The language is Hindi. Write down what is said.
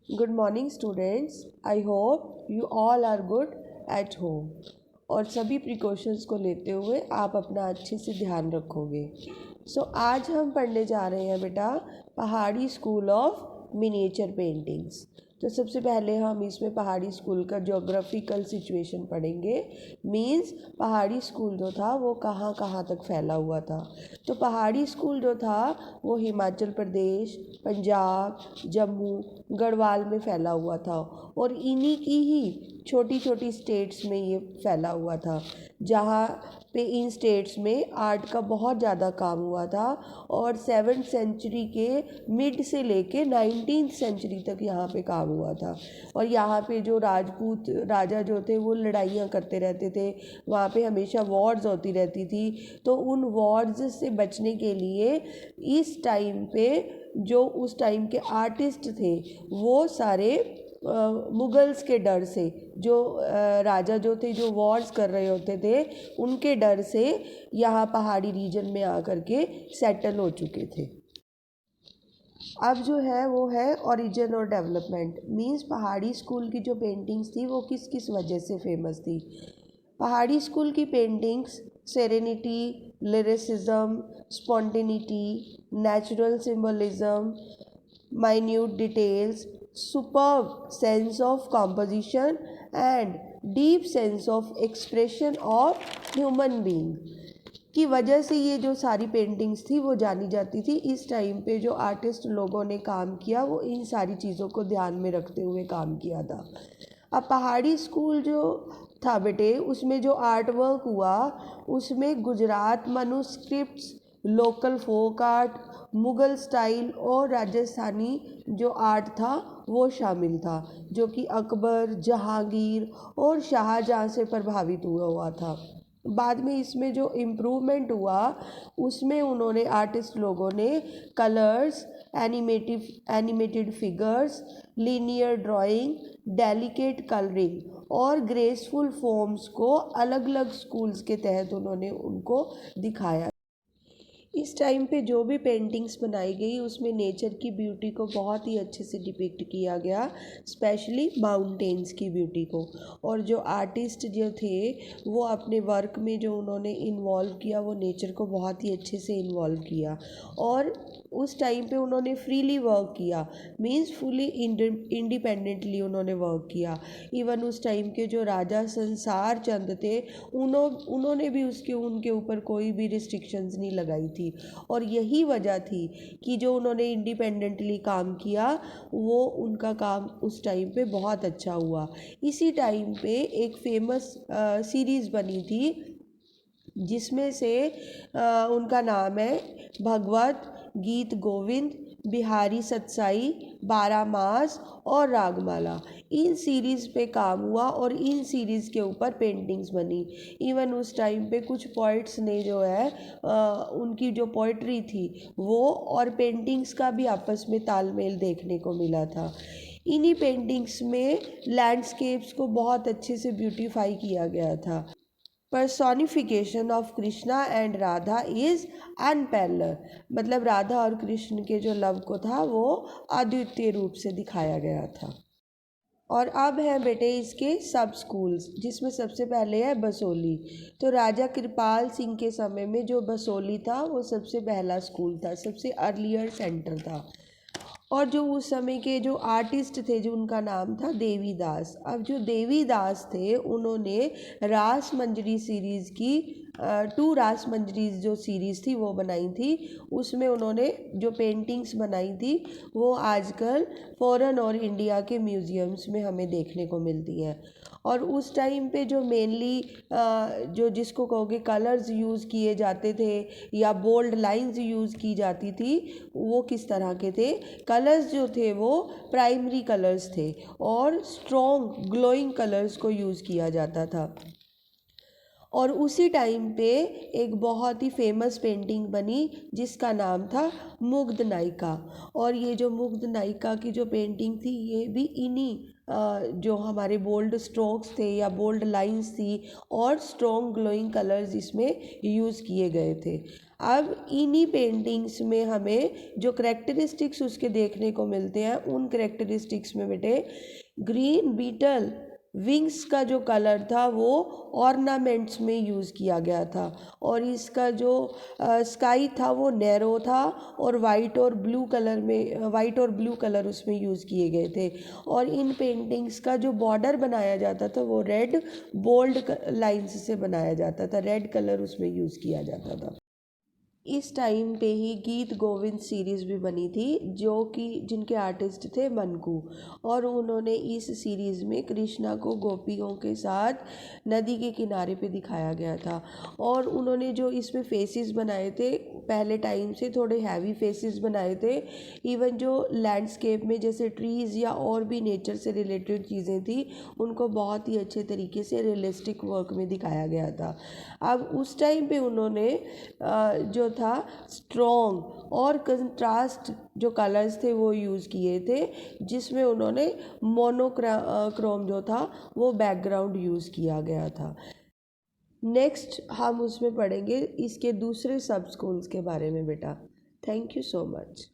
Good morning students. I hope you all are good at home. और सभी प्रिकॉशंस को लेते हुए आप अपना अच्छे से ध्यान रखोगे। आज हम पढ़ने जा रहे हैं बेटा पहाड़ी स्कूल ऑफ मिनिएचर पेंटिंग्स। तो सबसे पहले हम इसमें पहाड़ी स्कूल का ज्योग्राफिकल सिचुएशन पढ़ेंगे। मींस पहाड़ी स्कूल जो था वो कहाँ कहाँ तक फैला हुआ था। तो पहाड़ी स्कूल जो था वो हिमाचल प्रदेश, पंजाब, जम्मू, गढ़वाल में फैला हुआ था और इन्हीं की ही छोटी छोटी स्टेट्स में ये फैला हुआ था, जहाँ पे इन स्टेट्स में आर्ट का बहुत ज़्यादा काम हुआ था। और 7th सेंचुरी के मिड से लेके 19th सेंचुरी तक यहाँ पे काम हुआ था। और यहाँ पे जो राजपूत राजा जो थे वो लड़ाइयाँ करते रहते थे, वहाँ पे हमेशा वॉर्स होती रहती थी। तो उन वॉर्स से बचने के लिए इस टाइम पे जो उस टाइम के आर्टिस्ट थे वो सारे मुगल्स के डर से, जो राजा जो थे जो वॉर्स कर रहे होते थे उनके डर से यहाँ पहाड़ी रीजन में आकर के सेटल हो चुके थे। अब जो है वो है ओरिजिन और डेवलपमेंट। मींस पहाड़ी स्कूल की जो पेंटिंग्स थी वो किस किस वजह से फेमस थी। पहाड़ी स्कूल की paintings serenity, lyricism, spontaneity, natural symbolism, minute details, superb sense of composition and deep sense of expression of human being की वजह से ये जो सारी पेंटिंग्स थी वो जानी जाती थी। इस टाइम पे जो आर्टिस्ट लोगों ने काम किया वो इन सारी चीज़ों को ध्यान में रखते हुए काम किया था। अब पहाड़ी स्कूल जो था बेटे उसमें जो आर्ट वर्क हुआ उसमें Gujarat manuscripts, local folk art, Mughal style और राजस्थानी जो आर्ट था वो शामिल था, जो कि अकबर, जहांगीर और शाहजहाँ से प्रभावित हुआ था। बाद में इसमें जो इम्प्रूवमेंट हुआ उसमें उन्होंने आर्टिस्ट लोगों ने colours, animated figures, linear drawing, delicate colouring और ग्रेसफुल फॉर्म्स को अलग अलग स्कूल्स के तहत उन्होंने उनको दिखाया। इस टाइम पे जो भी पेंटिंग्स बनाई गई उसमें नेचर की ब्यूटी को बहुत ही अच्छे से डिपिक्ट किया गया, स्पेशली माउंटेन्स की ब्यूटी को। और जो आर्टिस्ट जो थे वो अपने वर्क में जो उन्होंने इन्वॉल्व किया वो नेचर को बहुत ही अच्छे से इन्वॉल्व किया। और उस टाइम पे उन्होंने फ्रीली वर्क किया, मींस फुली इंडिपेंडेंटली उन्होंने वर्क किया। इवन उस टाइम के जो राजा संसार चंद थे उन्होंने भी उनके ऊपर कोई भी रिस्ट्रिक्शंस नहीं लगाई थी। और यही वजह थी कि जो उन्होंने इंडिपेंडेंटली काम किया वो उनका काम उस टाइम पे बहुत अच्छा हुआ। इसी टाइम पे एक फेमस सीरीज़ बनी थी जिसमें से उनका नाम है भगवत गीत गोविंद, बिहारी सतसाई, 12 मास और रागमाला। इन सीरीज़ पे काम हुआ और इन सीरीज़ के ऊपर पेंटिंग्स बनी। इवन उस टाइम पे कुछ पोइट्स ने जो है उनकी जो पोइट्री थी वो और पेंटिंग्स का भी आपस में तालमेल देखने को मिला था। इन्हीं पेंटिंग्स में लैंडस्केप्स को बहुत अच्छे से ब्यूटीफाई किया गया था। Personification of Krishna and Radha is unparalleled, मतलब राधा और कृष्ण के जो लव को था वो अद्वितीय रूप से दिखाया गया था। और अब हैं बेटे इसके सब स्कूल्स, जिसमें सबसे पहले है बसोली। तो राजा कृपाल सिंह के समय में जो बसोली था वो सबसे पहला स्कूल था, सबसे अर्लियर सेंटर था। और जो उस समय के जो आर्टिस्ट थे जो उनका नाम था देवीदास। अब जो देवीदास थे उन्होंने रास मंजरी सीरीज़ की 2 रास मंजरीज जो सीरीज़ थी वो बनाई थी। उसमें उन्होंने जो पेंटिंग्स बनाई थी वो आजकल फ़ॉरेन और इंडिया के म्यूज़ियम्स में हमें देखने को मिलती हैं। और उस टाइम पे जो मेनली जो जिसको कहोगे कलर्स यूज़ किए जाते थे या बोल्ड लाइंस यूज़ की जाती थी वो किस तरह के थे। कलर्स जो थे वो प्राइमरी कलर्स थे और स्ट्रॉन्ग ग्लोइंग कलर्स को यूज़ किया जाता था। और उसी टाइम पे एक बहुत ही फेमस पेंटिंग बनी जिसका नाम था मुग्ध नायिका। और ये जो मुग्ध नायिका की जो पेंटिंग थी ये भी इन्हीं जो हमारे बोल्ड स्ट्रोक्स थे या बोल्ड लाइंस थी और स्ट्रॉन्ग ग्लोइंग कलर्स इसमें यूज़ किए गए थे। अब इन्हीं पेंटिंग्स में हमें जो करेक्टरिस्टिक्स उसके देखने को मिलते हैं उन करेक्टरिस्टिक्स में बेटे ग्रीन बीटल विंग्स का जो कलर था वो ऑर्नामेंट्स में यूज़ किया गया था। और इसका जो स्काई था वो नैरो था और वाइट और ब्लू कलर उसमें यूज़ किए गए थे। और इन पेंटिंग्स का जो बॉर्डर बनाया जाता था वो रेड बोल्ड लाइंस से बनाया जाता था, रेड कलर उसमें यूज़ किया जाता था। इस टाइम पे ही गीत गोविंद सीरीज़ भी बनी थी जो कि जिनके आर्टिस्ट थे मन्कू। और उन्होंने इस सीरीज़ में कृष्णा को गोपियों के साथ नदी के किनारे पे दिखाया गया था। और उन्होंने जो इसमें फेसेस बनाए थे पहले टाइम से थोड़े हैवी फेसेस बनाए थे। इवन जो लैंडस्केप में जैसे ट्रीज़ या और भी नेचर से रिलेटेड चीज़ें थी उनको बहुत ही अच्छे तरीके से रियलिस्टिक वर्क में दिखाया गया था। अब उस टाइम पे उन्होंने जो था स्ट्रॉन्ग और कंट्रास्ट जो कलर्स थे वो यूज़ किए थे जिसमें उन्होंने मोनोक्रोम जो था वो बैकग्राउंड यूज़ किया गया था। नेक्स्ट हम उसमें पढ़ेंगे इसके दूसरे सब स्कूल्स के बारे में बेटा। Thank you so much.